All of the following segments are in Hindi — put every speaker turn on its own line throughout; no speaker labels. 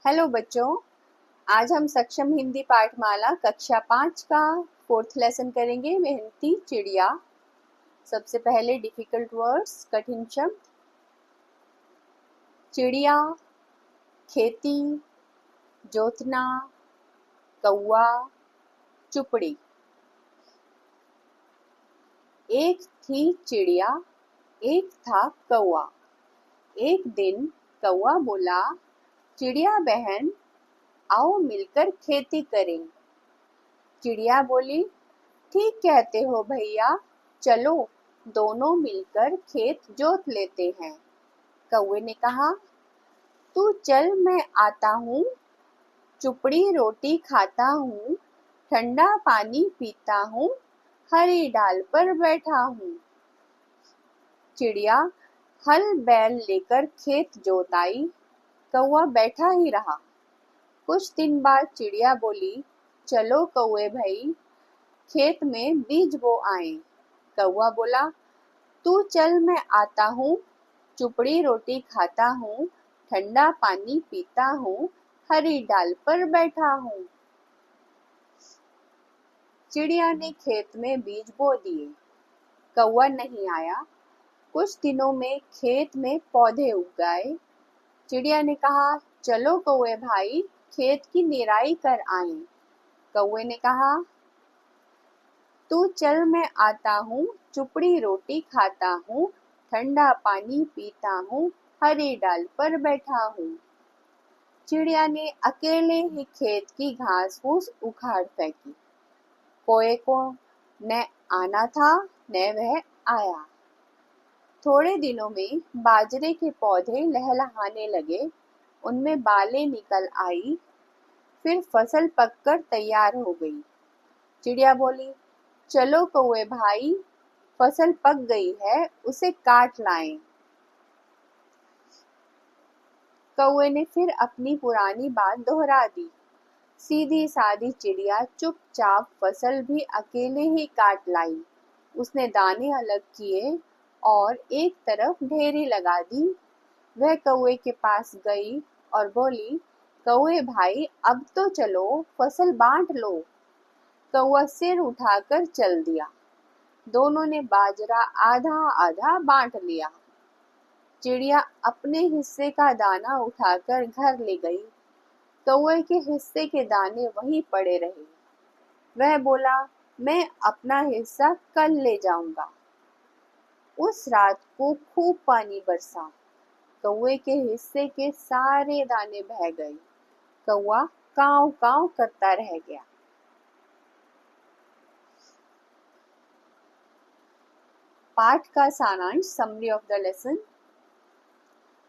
हेलो बच्चों, आज हम सक्षम हिंदी पाठमाला कक्षा 5 का 4th लेसन करेंगे। मेहनती चिड़िया। सबसे पहले डिफिकल्ट वर्ड्स, कठिन शब्द। चिड़िया, खेती, जोतना, कौआ, चुपड़ी। एक थी चिड़िया, एक था कौआ। एक दिन कौआ बोला, चिड़िया बहन आओ मिलकर खेती करें। चिड़िया बोली, ठीक कहते हो भैया, चलो दोनों मिलकर खेत जोत लेते हैं। कौवे ने कहा, तू चल मैं आता हूँ, चुपड़ी रोटी खाता हूँ, ठंडा पानी पीता हूँ, हरी डाल पर बैठा हूँ। चिड़िया हल बैल लेकर खेत जोत आई। कौवा बैठा ही रहा। कुछ दिन बाद चिड़िया बोली, चलो कौवे भाई, खेत में बीज बो आए। कौवा बोला, तू चल मैं आता हूँ, चुपड़ी रोटी खाता हूँ, ठंडा पानी पीता हूँ, हरी डाल पर बैठा हूँ। चिड़िया ने खेत में बीज बो दिए। कौवा नहीं आया। कुछ दिनों में खेत में पौधे उग गए। चिड़िया ने कहा, चलो कौवे भाई, खेत की निराई कर आए। कौवे ने कहा, तू चल मैं आता हूँ, चुपड़ी रोटी खाता हूँ, ठंडा पानी पीता हूँ, हरी डाल पर बैठा हूँ। चिड़िया ने अकेले ही खेत की घास फूस उखाड़ फेंकी। कोए को न आना था न वह आया। थोड़े दिनों में बाजरे के पौधे लहलहाने लगे, उनमें बालें निकल आई। फिर फसल पककर तैयार हो गई। चिड़िया बोली, चलो कौवे भाई, फसल पक गई है, उसे काट लाएं। कौवे ने फिर अपनी पुरानी बात दोहरा दी। सीधी सादी चिड़िया चुपचाप फसल भी अकेले ही काट लाई। उसने दाने अलग किए और एक तरफ ढेरी लगा दी। वह कौवे के पास गई और बोली, कौवे भाई, अब तो चलो फसल बांट लो। कौवा सिर उठाकर चल दिया। दोनों ने बाजरा आधा आधा बांट लिया। चिड़िया अपने हिस्से का दाना उठाकर घर ले गई। कौवे के हिस्से के दाने वहीं पड़े रहे। वह बोला, मैं अपना हिस्सा कल ले जाऊंगा। उस रात को खूब पानी बरसा। कौवे के हिस्से के सारे दाने बह गए। कौवा कांव कांव करता रह गया। पाठ का सारांश, summary of the lesson.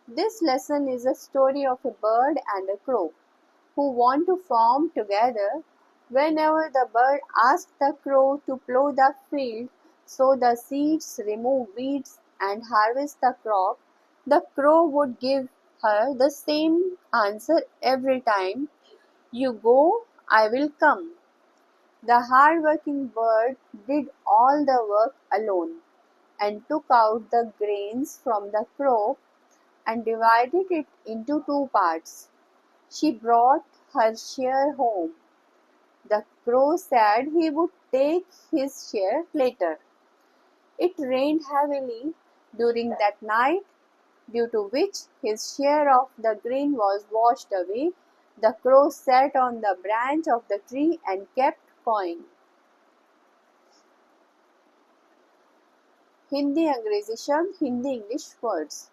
This lesson is a story of a bird and a crow who want to farm together. Whenever the bird asks the crow to plow the field, sow the seeds, remove weeds, and harvest the crop, the crow would give her the same answer every time, you go, I will come. The hard-working bird did all the work alone and took out the grains from the crop and divided it into two parts. She brought her share home. The crow said he would take his share later. It rained heavily during that night, due to which his share of the grain was washed away. The crow sat on the branch of the tree and kept cawing. Hindi अंग्रेजी शब्द, हिंदी इंग्लिश वर्ड्स।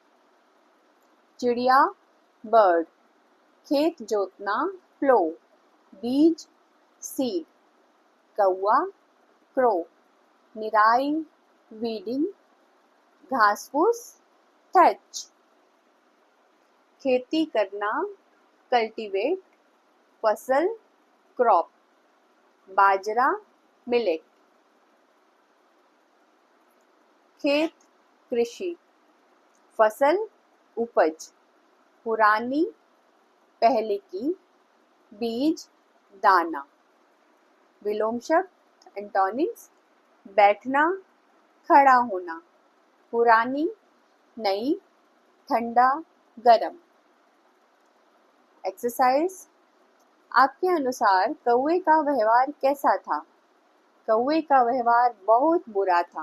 चिड़िया, बर्ड। खेत जोतना, प्लो। बीज, सीड। कौआ, क्रो। निराई, वीडिंग। घास फूस, थैच। खेती करना, कल्टीवेट। फसल, क्रॉप। बाजरा, मिलेट। खेत, कृषि। फसल, उपज। पुरानी, पहले की। बीज, दाना। विलोम शब्द, एंटोनिम्स। बैठना, खड़ा होना। पुरानी, नई, ठंडा, गरम। एक्सरसाइज, आपके अनुसार कौवे का व्यवहार कैसा था? कौवे का व्यवहार बहुत बुरा था।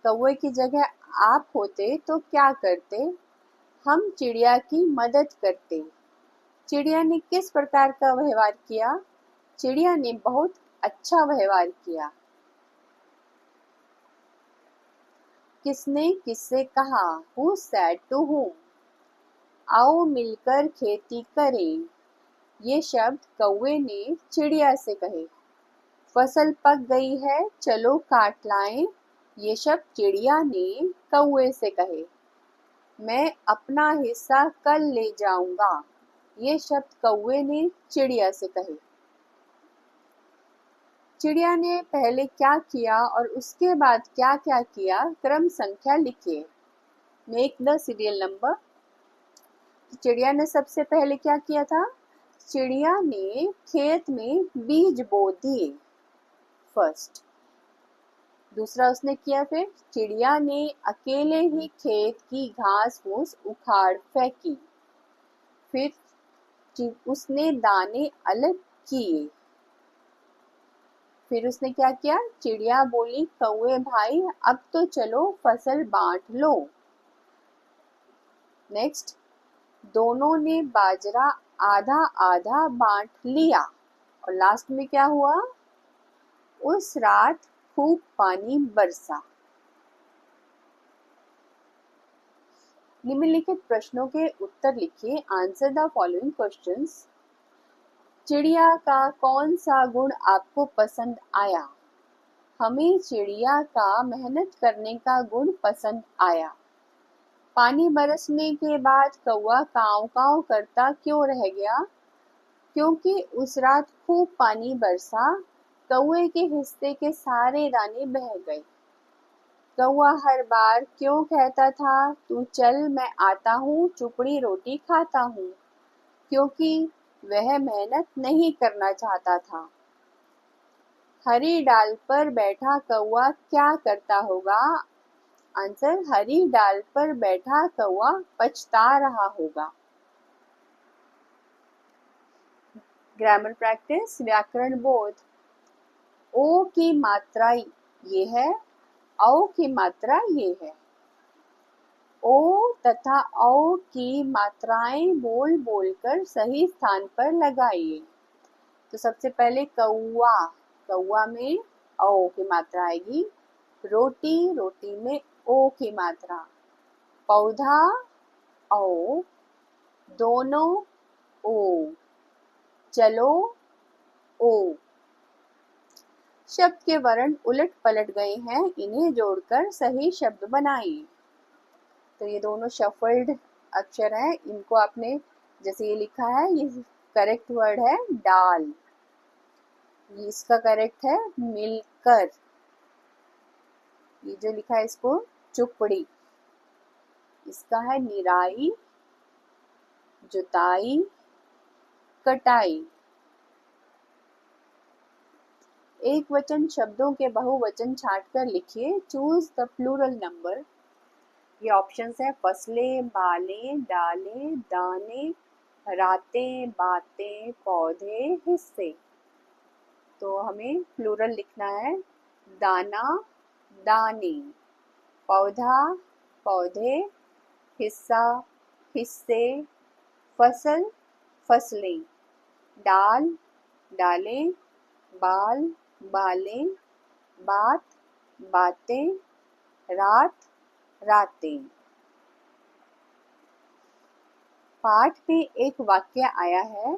कौवे की जगह आप होते तो क्या करते? हम चिड़िया की मदद करते। चिड़िया ने किस प्रकार का व्यवहार किया? चिड़िया ने बहुत अच्छा व्यवहार किया। किसने किससे कहा? Who said to whom? आओ मिलकर खेती करें। ये शब्द कौवे ने चिड़िया से कहे। फसल पक गई है, चलो काट लाएं। ये शब्द चिड़िया ने कौवे से कहे। मैं अपना हिस्सा कल ले जाऊंगा। ये शब्द कौवे ने चिड़िया से कहे। चिड़िया ने पहले क्या किया और उसके बाद क्या क्या किया, क्रम संख्या लिखिए। Make the serial number. चिड़िया ने सबसे पहले क्या किया था? चिड़िया ने खेत में बीज बो दिए फर्स्ट। दूसरा उसने किया, फिर चिड़िया ने अकेले ही खेत की घास फूस उखाड़ फेंकी। फिर उसने दाने अलग किए। फिर उसने क्या किया? चिड़िया बोली, कौवे भाई अब तो चलो फसल बांट लो। नेक्स्ट, दोनों ने बाजरा आधा आधा बांट लिया। और लास्ट में क्या हुआ? उस रात खूब पानी बरसा। निम्नलिखित प्रश्नों के उत्तर लिखिए। Answer the following questions. चिड़िया का कौन सा गुण आपको पसंद आया? हमें चिड़िया का मेहनत करने का गुण पसंद आया। पानी बरसने के बाद कौवा काव काव करता क्यों रह गया? क्योंकि उस रात खूब पानी बरसा, कौवे के हिस्से के सारे दाने बह गए। कौवा हर बार क्यों कहता था, तू चल मैं आता हूँ, चुपड़ी रोटी खाता हूँ? क्योंकि वह मेहनत नहीं करना चाहता था। हरी डाल पर बैठा कौवा क्या करता होगा? आंसर, हरी डाल पर बैठा कौवा पछता रहा होगा। ग्रामर प्रैक्टिस, व्याकरण बोध। ओ की मात्रा ये है, औ की मात्रा ये है। ओ तथा औ की मात्राएं बोल बोलकर सही स्थान पर लगाइए। तो सबसे पहले कौवा, कौवा में औ की मात्रा आएगी। रोटी, रोटी में ओ की मात्रा। पौधा औ, दोनों ओ, चलो ओ। शब्द के वर्ण उलट पलट गए हैं, इन्हें जोड़कर सही शब्द बनाइए। तो ये दोनों शफल्ड अक्षर हैं, इनको आपने जैसे ये लिखा है, ये करेक्ट वर्ड है डाल। इसका करेक्ट है मिलकर। ये जो लिखा है इसको चुपड़ी। इसका है निराई, जुताई, कटाई। एक वचन शब्दों के बहुवचन छांटकर लिखिए। Choose the plural number. ये ऑप्शंस है फसलें, बालें, डालें, दाने, रातें, बातें, पौधे, हिस्से। तो हमें प्लूरल लिखना है। दाना, दाने, पौधा, पौधे, हिस्सा, हिस्से, फसल, फसलें, डाल, डालें, बाल, बालें, बात, बातें, रात, रातें। पाठ में एक वाक्य आया है,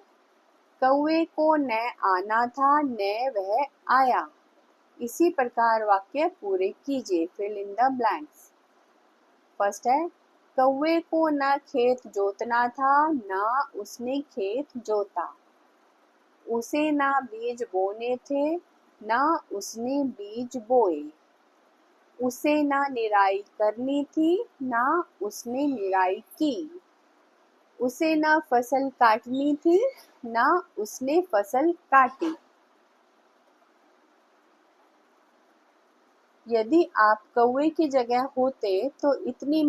कौवे को न आना था न वह आया। इसी प्रकार वाक्य पूरे कीजिए। Fill in the blanks. First है, कौवे को न खेत जोतना था न उसने खेत जोता। उसे ना बीज बोने थे ना उसने बीज बोए। उसे ना निराई करनी थी ना उसने निराई की। उसे ना फसल काटनी थी ना उसने फसल काटी। यदि आप कौवे की जगह होते तो इतनी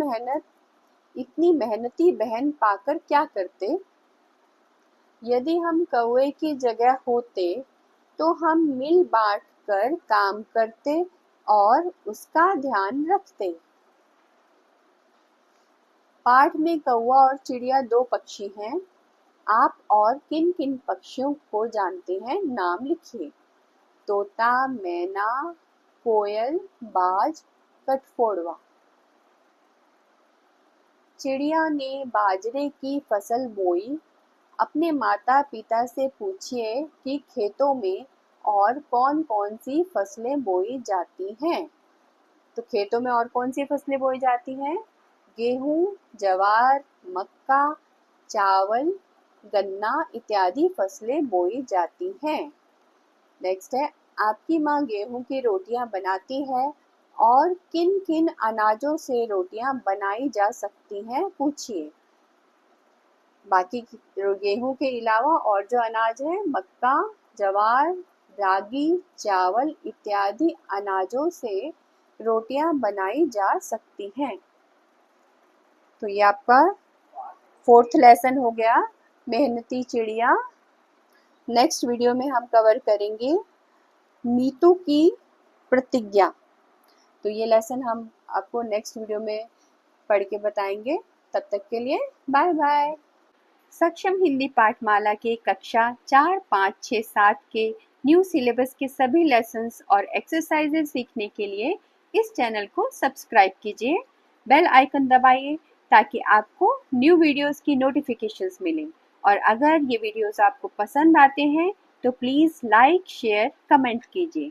मेहनती बहन पाकर क्या करते? यदि हम कौवे की जगह होते तो हम मिल बांट कर काम करते और उसका ध्यान रखते। पाठ में कौवा और चिड़िया दो पक्षी हैं। आप और किन किन पक्षियों को जानते हैं, नाम लिखिए। तोता, मैना, कोयल, बाज, कठफोड़वा। चिड़िया ने बाजरे की फसल बोई। अपने माता पिता से पूछिए कि खेतों में और कौन कौन सी फसलें बोई जाती हैं। तो खेतों में और कौन सी फसलें बोई जाती हैं? गेहूं, ज्वार, मक्का, चावल, गन्ना इत्यादि फसलें बोई जाती हैं। नेक्स्ट है, आपकी माँ गेहूं की रोटियां बनाती है और किन किन अनाजों से रोटियां बनाई जा सकती हैं, पूछिए। बाकी गेहूं के अलावा और जो अनाज है, मक्का, ज्वार, रागी, चावल इत्यादि अनाजों से रोटियां बनाई जा सकती हैं। तो ये आपका 4th लेसन हो गया, मेहनती चिड़िया। नेक्स्ट वीडियो में हम कवर करेंगे मीतू की प्रतिज्ञा। तो ये लेसन हम आपको नेक्स्ट वीडियो में पढ़ के बताएंगे। तब तक के लिए बाय बाय। सक्षम हिंदी पाठमाला के कक्षा 4, 5, 6, 7 के न्यू सिलेबस के सभी लेसन्स और एक्सरसाइजेज सीखने के लिए इस चैनल को सब्सक्राइब कीजिए। बेल आइकन दबाइए ताकि आपको न्यू वीडियोस की नोटिफिकेशंस मिलें। और अगर ये वीडियोस आपको पसंद आते हैं तो प्लीज़ लाइक, शेयर, कमेंट कीजिए।